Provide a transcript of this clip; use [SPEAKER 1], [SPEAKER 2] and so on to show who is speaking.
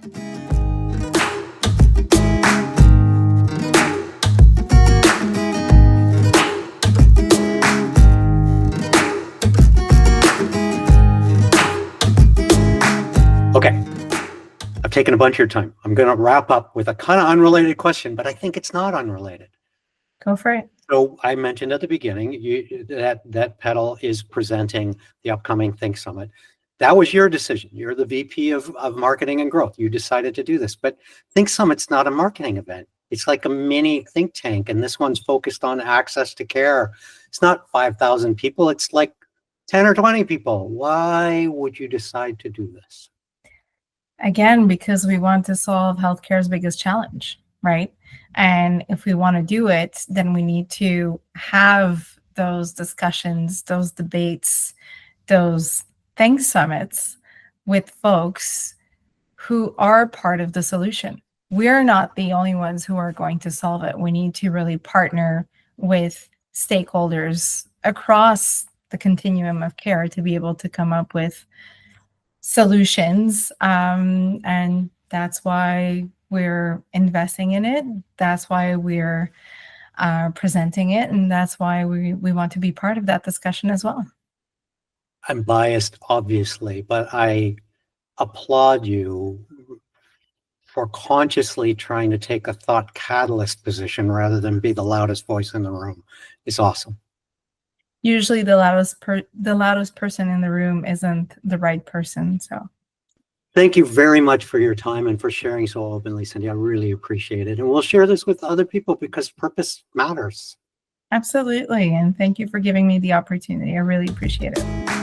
[SPEAKER 1] Okay, I've taken a bunch of your time. I'm going to wrap up with a kind of unrelated question, but I think it's not unrelated.
[SPEAKER 2] Go for it.
[SPEAKER 1] So I mentioned at the beginning that Petal is presenting the upcoming Think Summit. That was your decision. You're the VP of marketing and growth. You decided to do this, but Think Summit's not a marketing event. It's like a mini think tank, and this one's focused on access to care. It's not 5,000 people. It's like 10 or 20 people. Why would you decide to do this?
[SPEAKER 2] Again, because we want to solve healthcare's biggest challenge, right? And if we want to do it, then we need to have those discussions, those debates, those Think Summits with folks who are part of the solution. We're not the only ones who are going to solve it. We need to really partner with stakeholders across the continuum of care to be able to come up with solutions. And that's why we're investing in it. That's why we're presenting it. And that's why we want to be part of that discussion as well.
[SPEAKER 1] I'm biased, obviously, but I applaud you for consciously trying to take a thought catalyst position rather than be the loudest voice in the room. It's awesome.
[SPEAKER 2] Usually the loudest person in the room isn't the right person. So
[SPEAKER 1] thank you very much for your time and for sharing so openly, Cindy. I really appreciate it. And we'll share this with other people because purpose matters.
[SPEAKER 2] Absolutely. And thank you for giving me the opportunity. I really appreciate it.